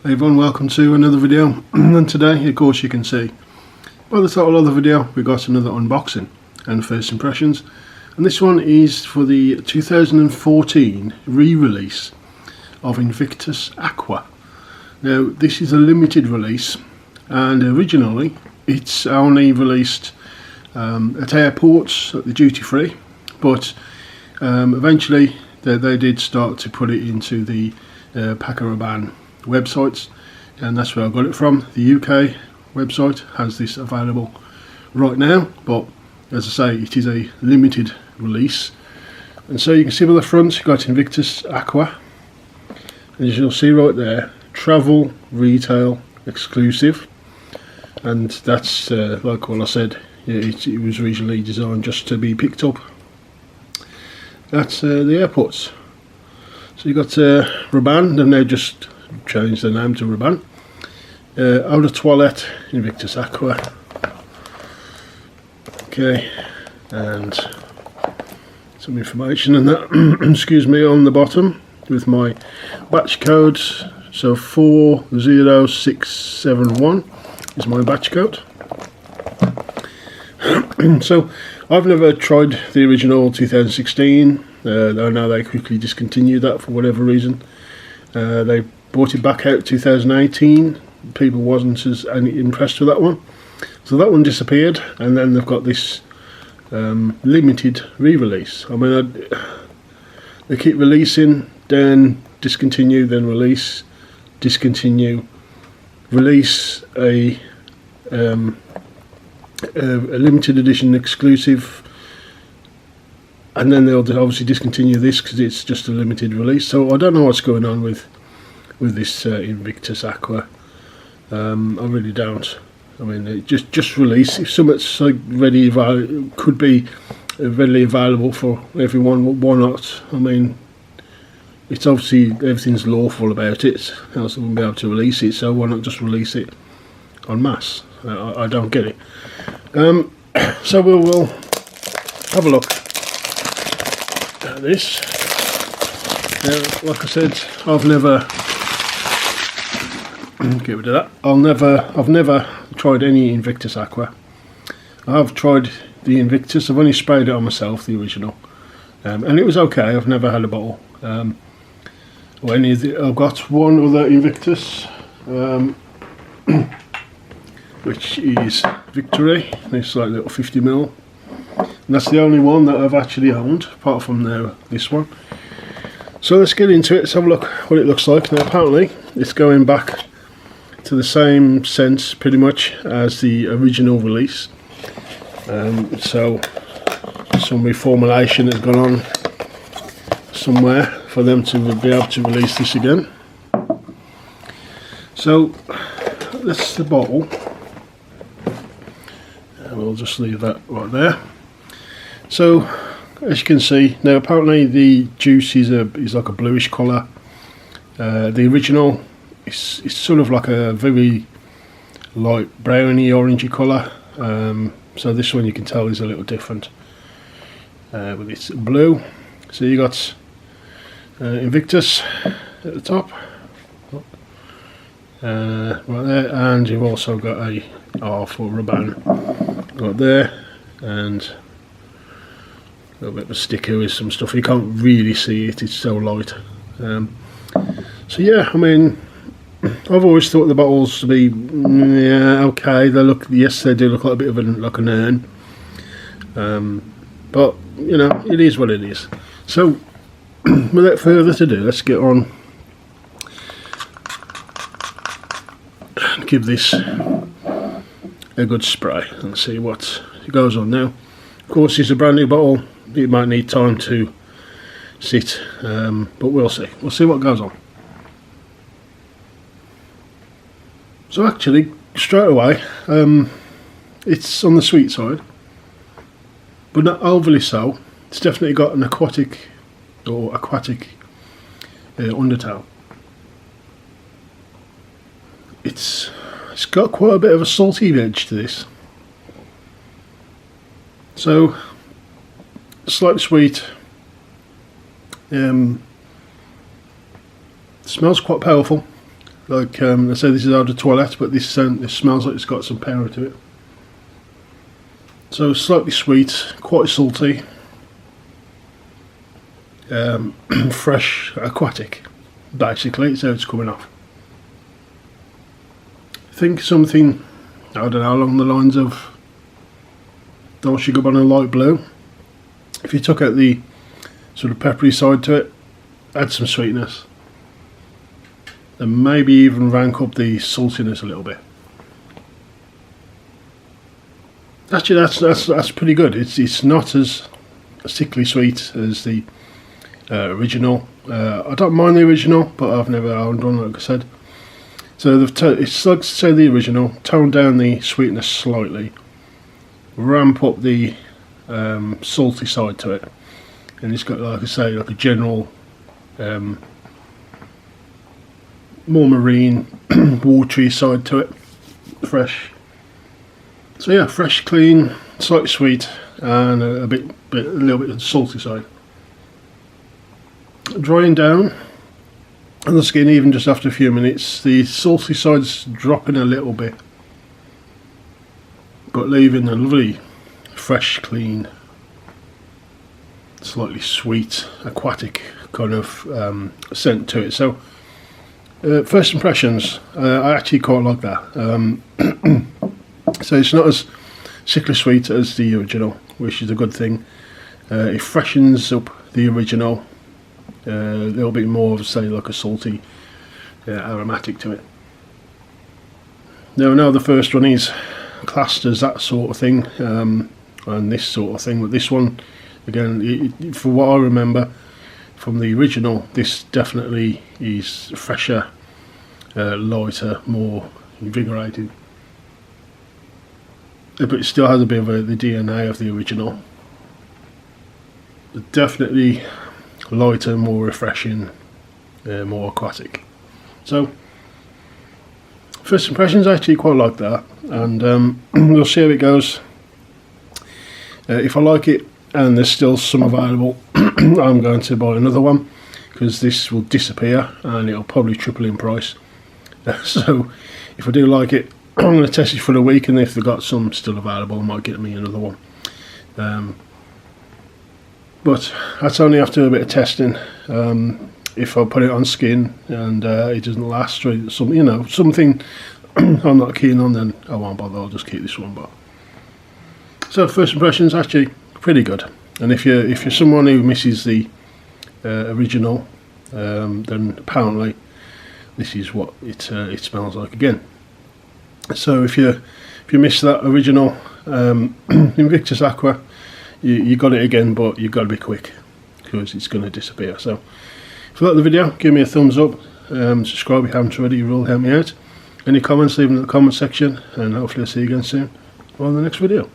Hey everyone, welcome to another video. And today, of course, you can see by the title of the video we got another unboxing and first impressions, and this one is for the 2014 re-release of Invictus Aqua. Now this is a limited release, and originally it's only released at airports at the duty free, but eventually they did start to put it into the Rabanne websites, and that's where I got it from. The UK website has this available right now, but as I say, it is a limited release. And so you can see by the front you've got Invictus Aqua, and as you'll see right there, travel retail exclusive, and that's like what I said, it was originally designed just to be picked up at the airports. So you got Rabanne, and they've just changed the name to Rabanne. Eau de Toilette Invictus Aqua. Okay, and some information on that, excuse me, on the bottom with my batch code. So 40671 is my batch code. So I've never tried the original 2016. I know they quickly discontinued that for whatever reason. They brought it back out 2018. People wasn't as impressed with that one, so that one disappeared, and then they've got this limited re-release. I mean, they keep releasing, then discontinue, then release, discontinue, release a limited edition exclusive, and then they'll obviously discontinue this because it's just a limited release. So I don't know what's going on with this Invictus Aqua. I really don't. I mean, just release. If something's like could be readily available for everyone, why not? I mean, it's obviously everything's lawful about it, else they wouldn't be able to release it. So why not just release it en masse? I don't get it. So we'll have a look at this. Now, like I said, I've never get rid of that. I've never tried any Invictus Aqua. I've tried the Invictus. I've only sprayed it on myself, the original, and it was okay. I've never had a bottle. Or any of the, I've got one other Invictus, which is Victory. This like little 50ml, and that's the only one that I've actually owned, apart from this one. So let's get into it. Let's have a look what it looks like. Now apparently it's going back to the same sense pretty much as the original release, so some reformulation has gone on somewhere for them to be able to release this again. So that's the bottle, and we'll just leave that right there. So as you can see, now apparently the juice is like a bluish colour. The original it's sort of like a very light browny orangey colour, so this one you can tell is a little different, but it's blue. So you got Invictus at the top, right there, and you've also got a R for Rabanne right there, and a little bit of a sticker with some stuff. You can't really see it, it's so light. So yeah, I mean, I've always thought the bottles to be okay. They look, yes, they do look like a bit of like an urn, but you know, it is what it is. So without further ado, let's get on and give this a good spray and see what goes on. Now, of course, it's a brand new bottle. It might need time to sit, but we'll see. We'll see what goes on. So actually, straight away, it's on the sweet side, but not overly so. It's definitely got an aquatic undertone. It's got quite a bit of a salty edge to this. So slightly sweet. Smells quite powerful. Like I say, this is out of the toilet, but this smells like it's got some power to it. So slightly sweet, quite salty, fresh, aquatic. Basically, it's how it's coming off. I think something, I don't know, along the lines of Dark Sugar Bonnet Light Blue. If you took out the sort of peppery side to it, add some sweetness, and maybe even rank up the saltiness a little bit. Actually, that's pretty good. It's not as sickly sweet as the original. I don't mind the original, but I've never owned one, like I said. So it's like say the original, tone down the sweetness slightly, ramp up the salty side to it, and it's got, like I say, like a general more marine, watery side to it, fresh. So yeah, fresh, clean, slightly sweet, and a little bit of the salty side. Drying down on the skin, even just after a few minutes, the salty side's dropping a little bit, but leaving a lovely, fresh, clean, slightly sweet, aquatic kind of scent to it. So first impressions, I actually quite like that. So it's not as sickly sweet as the original, which is a good thing. It freshens up the original, a little bit more of, say, like a salty aromatic to it. Now the first one is classed as that sort of thing, and this sort of thing, but this one, again, for what I remember from the original, this definitely is fresher, lighter, more invigorating. But it still has a bit of the DNA of the original. But definitely lighter, more refreshing, more aquatic. So first impressions, I actually quite like that, and we'll see how it goes. If I like it and there's still some available, I'm going to buy another one, because this will disappear and it'll probably triple in price. So if I do like it, I'm going to test it for a week, and if they've got some still available, I might get me another one. But that's only after a bit of testing. If I put it on skin and it doesn't last, or something I'm not keen on, then I won't bother. I'll just keep this one. But so first impressions, actually pretty good. And if you're someone who misses the original, then apparently this is what it smells like again. So if you miss that original Invictus Aqua, you got it again, but you've got to be quick, because it's going to disappear. So if you like the video, give me a thumbs up, subscribe if you haven't already, you will help me out. Any comments, leave them in the comment section, and hopefully I'll see you again soon on the next video.